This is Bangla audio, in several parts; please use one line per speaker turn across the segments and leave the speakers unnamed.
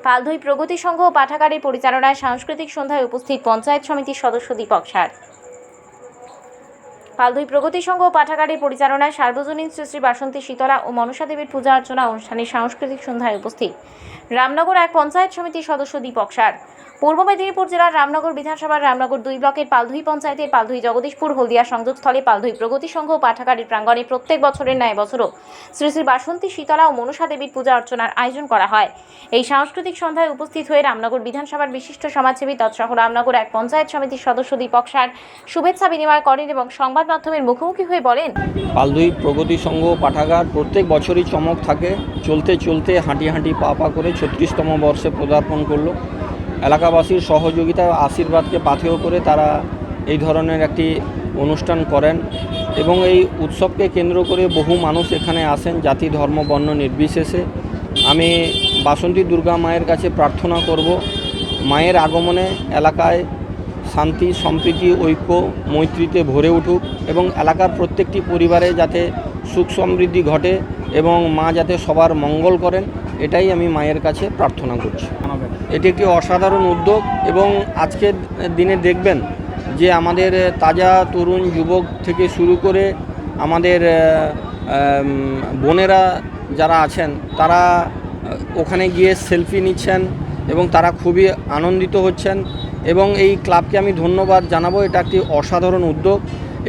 পালধই প্রগতি সংঘ ও পাঠাগারের পরিচালনায় সাংস্কৃতিক সন্ধ্যায় উপস্থিত পঞ্চায়েত সমিতির সদস্য দীপক সার। পালধই প্রগতি সংঘ ও পাঠাগারের পরিচালনায় সার্বজনীন শ্রী শ্রী বাসন্তী শীতলা ও মনসা দেবীর পূজা অর্চনা অনুষ্ঠানে সাংস্কৃতিক সন্ধ্যায় উপস্থিত রামনগর এক পঞ্চায়েত সমিতির সদস্য দীপক সার। পূর্ব মেদিনীপুর জেলার রামনগর বিধানসভার রামনগর 2 ব্লকের পালধই পঞ্চায়েতের পালধই জগদীশপুর হলদিয়া সংযোগস্থলে পালধই প্রগতি সংঘ ও পাঠাগারের প্রাঙ্গণে প্রত্যেক বছরের ন্যায় বছরও শ্রী শ্রী বাসন্তী শীতলা ও মনসা দেবীর পূজা অর্চনার আয়োজন করা হয়। এই সাংস্কৃতিক সন্ধ্যায় উপস্থিত হয়ে রামনগর বিধানসভার বিশিষ্ট সমাজসেবী তৎসহ রামনগর এক পঞ্চায়েত সমিতির সদস্য দীপক সার শুভেচ্ছা বিনিময় করেন এবং সংবাদ মাধ্যমের মুখোমুখি হয়ে বলেন,
পালধই প্রগতি সংঘ পাঠাগার প্রত্যেক বছরই চমক থাকে। চলতে চলতে হাঁটি হাঁটি পা পা করে 36তম বর্ষে পদার্পণ করলো। এলাকাবাসীর সহযোগিতা আশীর্বাদকে পাথেয় করে তারা এই ধরনের একটি অনুষ্ঠান করেন এবং এই উৎসবকে কেন্দ্র করে বহু মানুষ এখানে আসেন, জাতি ধর্ম বর্ণ নির্বিশেষে। আমি বাসন্তী দুর্গা মায়ের কাছে প্রার্থনা করব, মায়ের আগমনে এলাকায় শান্তি সম্প্রীতি ঐক্য মৈত্রীতে ভরে উঠুক এবং এলাকার প্রত্যেকটি পরিবারে যাতে সুখ সমৃদ্ধি ঘটে এবং মা যাতে সবার মঙ্গল করেন, এটাই আমি মায়ের কাছে প্রার্থনা করছি। এটি একটি অসাধারণ উদ্যোগ এবং আজকের দিনে দেখবেন যে আমাদের তাজা তরুণ যুবক থেকে শুরু করে আমাদের বোনেরা যারা আছেন তারা ওখানে গিয়ে সেলফি নিচ্ছেন এবং তারা খুবই আনন্দিত হচ্ছেন এবং এই ক্লাবকে আমি ধন্যবাদ জানাবো। এটা একটি অসাধারণ উদ্যোগ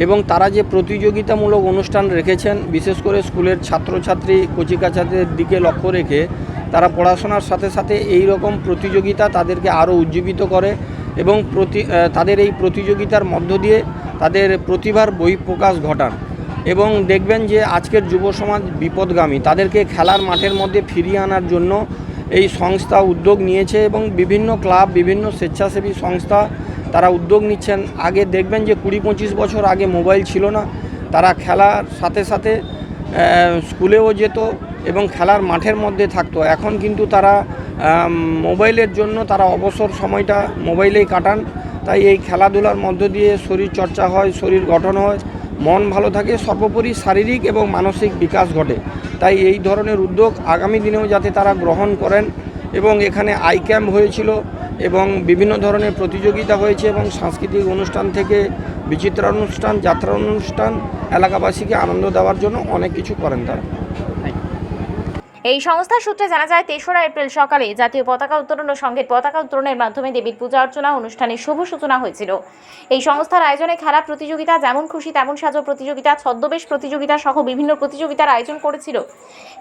এবং তারা যে প্রতিযোগিতামূলক অনুষ্ঠান রেখেছেন, বিশেষ করে স্কুলের ছাত্রছাত্রী কচিকাচাদের দিকে লক্ষ্য রেখে তারা পড়াশোনার সাথে সাথে এই রকম প্রতিযোগিতা তাদেরকে আরও উজ্জীবিত করে এবং তাদের এই প্রতিযোগিতার মধ্য দিয়ে তাদের প্রতিভার বহিঃপ্রকাশ ঘটান এবং দেখবেন যে আজকের যুব সমাজ বিপদগামী, তাদেরকে খেলার মাঠের মধ্যে ফিরিয়ে আনার জন্য এই সংস্থা উদ্যোগ নিয়েছে এবং বিভিন্ন ক্লাব বিভিন্ন স্বেচ্ছাসেবী সংস্থা তারা উদ্যোগ নিচ্ছেন। আগে দেখবেন যে 20-25 বছর আগে মোবাইল ছিল না, তারা খেলার সাথে সাথে স্কুলেও যেত এবং খেলার মাঠের মধ্যে থাকতো। এখন কিন্তু তারা মোবাইলের জন্য তারা অবসর সময়টা মোবাইলেই কাটান। তাই এই খেলাধুলার মধ্য দিয়ে শরীর চর্চা হয়, শরীর গঠন হয়, মন ভালো থাকে, সর্বোপরি শারীরিক এবং মানসিক বিকাশ ঘটে। তাই এই ধরনের উদ্যোগ আগামী দিনেও যাতে তারা গ্রহণ করেন এবং এখানে আই ক্যাম্প হয়েছিল এবং বিভিন্ন ধরনের প্রতিযোগিতা হয়েছে এবং সাংস্কৃতিক অনুষ্ঠান থেকে বিচিত্রানুষ্ঠান, যাত্রা অনুষ্ঠান, এলাকাবাসীকে আনন্দ দেওয়ার জন্য অনেক কিছু করেন তারা।
এই সংস্থার সূত্রে জানা যায় 3রা এপ্রিল সকালে জাতীয় পতাকা উত্তোলন ও সংঘের পতাকা উত্তোলনের মাধ্যমে দেবীর পূজা অর্চনা অনুষ্ঠানের শুভ সূচনা হয়েছিল। এই সংস্থার আয়োজনে খেলা প্রতিযোগিতা, যেমন খুশি তেমন সাজো প্রতিযোগিতা, ছদ্মবেশ প্রতিযোগিতা সহ বিভিন্ন প্রতিযোগিতার আয়োজন করেছিল।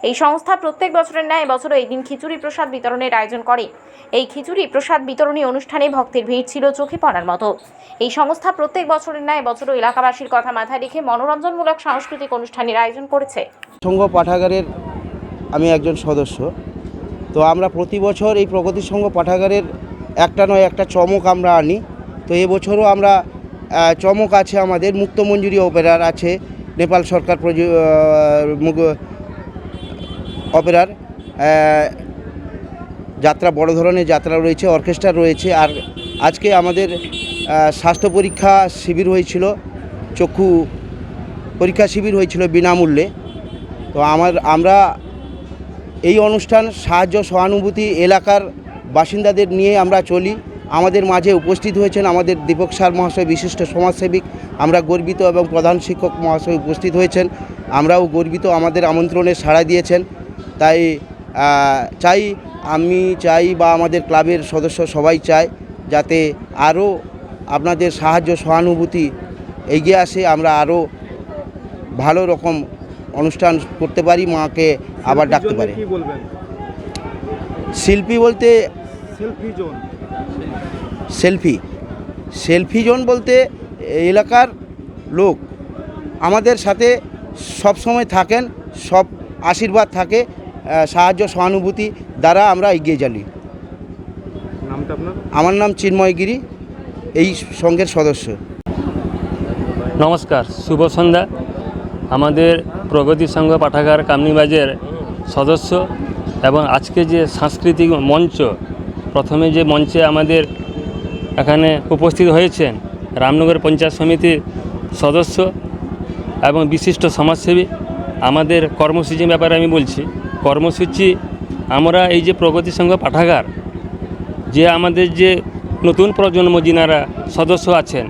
এই সংস্থা প্রত্যেক বছরের ন্যায় এবছরও এই দিন খিচুড়ি প্রসাদ বিতরণের আয়োজন করে। এই খিচুড়ি প্রসাদ বিতরণী অনুষ্ঠানে ভক্তের ভিড় ছিল চোখে পড়ার মতো। এই সংস্থা প্রত্যেক বছরের ন্যায় এবছরও এলাকাবাসীর কথা মাথায় রেখে মনোরঞ্জনমূলক সাংস্কৃতিক অনুষ্ঠানের আয়োজন করেছে।
সংঘ পাঠাগারের আমি একজন সদস্য, তো আমরা প্রতি বছর এই প্রগতি সংঘ পাঠাগারের একটা নয় একটা চমক আমরা আনি। তো এবছরও আমরা চমক আছে, আমাদের মুক্তমঞ্জুরি অপেরার আছে, নেপাল সরকার অপেরার যাত্রা, বড় ধরনের যাত্রা রয়েছে, অর্কেস্ট্রা রয়েছে। আর আজকে আমাদের স্বাস্থ্য পরীক্ষা শিবির হয়েছিল, চক্ষু পরীক্ষা শিবির হয়েছিল বিনামূল্যে। তো আমরা এই অনুষ্ঠান সাহায্য সহানুভূতি এলাকার বাসিন্দাদের নিয়ে আমরা চলি। আমাদের মাঝে উপস্থিত হয়েছেন আমাদের দীপক সার মহাশয়, বিশিষ্ট সমাজসেবিক। আমরা গর্বিত এবং প্রধান শিক্ষক মহাশয় উপস্থিত হয়েছেন, আমরাও গর্বিত, আমাদের আমন্ত্রণে সাড়া দিয়েছেন। তাই আমি চাই বা আমাদের ক্লাবের সদস্য সবাই চায় যাতে আরও আপনাদের সাহায্য সহানুভূতি এগিয়ে আসে, আমরা আরও ভালো রকম অনুষ্ঠান করতে পারি, মাকে আবার ডাকতে পারি। শিল্পী বলতে সেলফি জোন বলতে এলাকার লোক আমাদের সাথে সব সময় থাকেন, সব আশীর্বাদ থাকে, সাহায্য সহানুভূতি দ্বারা আমরা এগিয়ে চলি। আমার নাম চিন্ময় গিরি, এই সংঘের সদস্য।
নমস্কার, শুভ সন্ধ্যা। আমাদের প্রগতি সংঘ পাঠাগার কামনিবাজের সদস্য এবং আজকে যে সাংস্কৃতিক মঞ্চ, প্রথমে যে মঞ্চে আমাদের এখানে উপস্থিত হয়েছেন রামনগর পঞ্চায়েত সমিতির সদস্য এবং বিশিষ্ট সমাজসেবী। আমাদের কর্মসূচির ব্যাপারে আমি বলছি, কর্মসূচি আমরা এই যে প্রগতি সংঘ পাঠাগার যে আমাদের যে নতুন প্রজন্ম যিনারা সদস্য আছেন,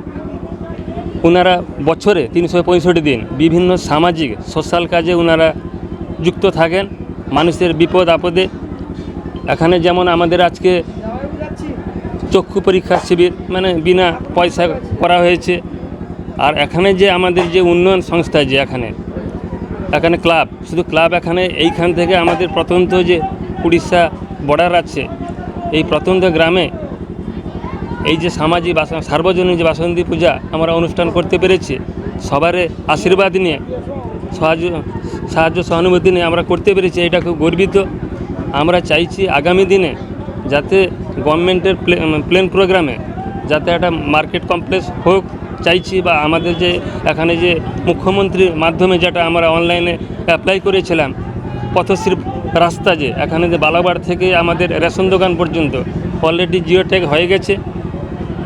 ওনারা বছরে 365 দিন বিভিন্ন সামাজিক সোশ্যাল কাজে ওনারা যুক্ত থাকেন, মানুষের বিপদ আপদে। এখানে যেমন আমাদের আজকে চক্ষু পরীক্ষা শিবির মানে বিনা পয়সা করা হয়েছে। আর এখানে যে আমাদের যে উন্নয়ন সংস্থা যে এখানে ক্লাব, শুধু ক্লাব এইখান থেকে আমাদের প্রত্যন্ত যে উড়িষ্যা বর্ডার আছে, এই প্রত্যন্ত গ্রামে এই যে সামাজিক সার্বজনীন যে বাসন্তী পূজা আমরা অনুষ্ঠান করতে পেরেছি, সবার আশীর্বাদ নিয়ে সাহায্য সহানুভূতি নিয়ে আমরা করতে পেরেছি, এটা খুব গর্বিত। আমরা চাইছি আগামী দিনে যাতে গভর্নমেন্টের প্ল্যান প্রোগ্রামে যাতে একটা মার্কেট কমপ্লেক্স হোক চাইছি, বা আমাদের যে এখানে যে মুখ্যমন্ত্রীর মাধ্যমে যেটা আমরা অনলাইনে অ্যাপ্লাই করেছিলাম, পথশ্রী রাস্তা যে এখানে যে বালাবাড় থেকে আমাদের রেশন দোকান পর্যন্ত অলরেডি জিও ট্যাগ হয়ে গেছে।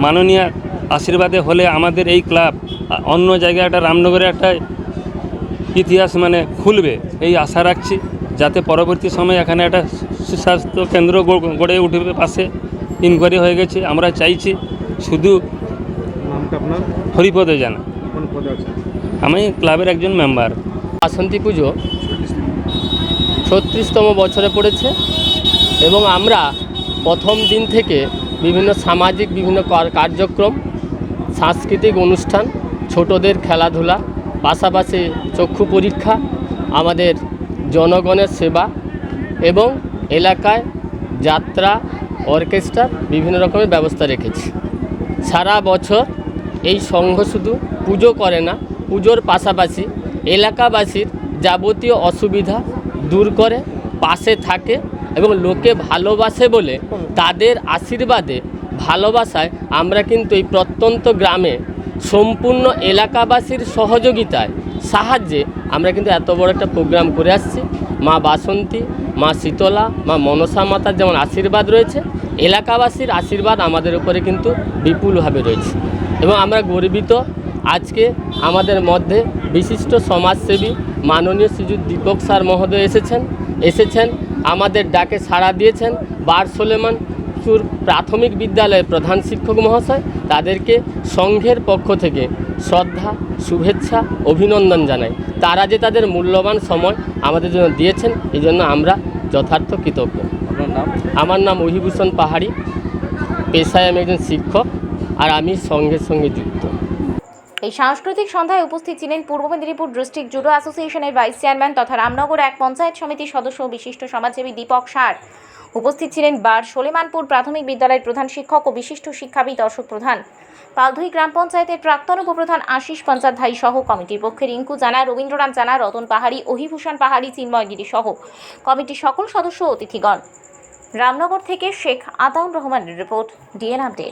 মাননীয় আশীর্বাদে হলে আমাদের এই ক্লাব অন্য জায়গায় একটা রামনগরে একটা ইতিহাস মানে খুলবে, এই আশা রাখছি। যাতে পরবর্তী সময়ে এখানে একটা সুস্বাস্থ্য কেন্দ্র গড়ে উঠবে, পাশে ইনকোয়ারি হয়ে গেছে। আমরা চাইছি শুধু হরিপদে জানা, আমি ক্লাবের একজন মেম্বার।
বাসন্তী পুজো 36তম বছরে পড়েছে এবং আমরা প্রথম দিন থেকে বিভিন্ন সামাজিক বিভিন্ন কার্যক্রম, সাংস্কৃতিক অনুষ্ঠান, ছোটদের খেলাধুলা, পাশাপাশি চক্ষু পরীক্ষা, আমাদের জনগণের সেবা এবং এলাকায় যাত্রা, অর্কেস্ট্রা বিভিন্ন রকমের ব্যবস্থা রেখেছি। সারা বছর এই সংঘ শুধু পুজো করে না, পুজোর পাশাপাশি এলাকাবাসীর যাবতীয় অসুবিধা দূর করে, পাশে থাকে এবং লোকে ভালোবাসে বলে তাদের আশীর্বাদে, ভালোবাসায় আমরা কিন্তু এই প্রত্যন্ত গ্রামে সম্পূর্ণ এলাকাবাসীর সহযোগিতায়, সাহায্যে আমরা কিন্তু এত বড় একটা প্রোগ্রাম করে আসছি। মা বাসন্তী, মা শীতলা, মা মনসা মাতার যেমন আশীর্বাদ রয়েছে, এলাকাবাসীর আশীর্বাদ আমাদের উপরে কিন্তু বিপুলভাবে রয়েছে এবং আমরা গর্বিত। আজকে আমাদের মধ্যে বিশিষ্ট সমাজসেবী মাননীয় শ্রীযুত দীপক স্যার মহোদয় এসেছেন, আমাদের ডাকে সাড়া দিয়েছেন। বারসলেমানপুর প্রাথমিক বিদ্যালয়ের প্রধান শিক্ষক মহাশয়, তাদেরকে সংঘের পক্ষ থেকে শ্রদ্ধা, শুভেচ্ছা, অভিনন্দন জানাই। তারা যে তাদের মূল্যবান সময় আমাদের জন্য দিয়েছেন, এই জন্য আমরা যথার্থ কৃতজ্ঞ। আমার নাম অহিভূষণ পাহাড়ি, পেশায় আমি একজন শিক্ষক, আর আমি সংঘের সঙ্গে যুক্ত।
এই সাংস্কৃতিক সন্ধ্যায় উপস্থিত ছিলেন পূর্ব মেদিনীপুর ডিস্ট্রিক্ট জুডো অ্যাসোসিয়েশনের ভাইস চেয়ারম্যান তথা রামনগর এক পঞ্চায়েত সমিতির সদস্য বিশিষ্ট সমাজসেবী দীপক সার। উপস্থিত ছিলেন বারসলেমানপুর প্রাথমিক বিদ্যালয়ের প্রধান শিক্ষক ও বিশিষ্ট শিক্ষাবিদ অশোক প্রধান, পালধুই গ্রাম পঞ্চায়েতের প্রাক্তন উপপ্রধান আশিস পঞ্চাধ্যায়ী সহ কমিটির পক্ষে রিঙ্কু জানা, রবীন্দ্রনাথ জানা, রতন পাহাড়ি, অহিভূষণ পাহাড়ি, চিন্ময় গিরি সহ কমিটির সকল সদস্য ও অতিথিগণ। রামনগর থেকে শেখ আতাউর রহমানের রিপোর্ট, ডিএন আপডেট।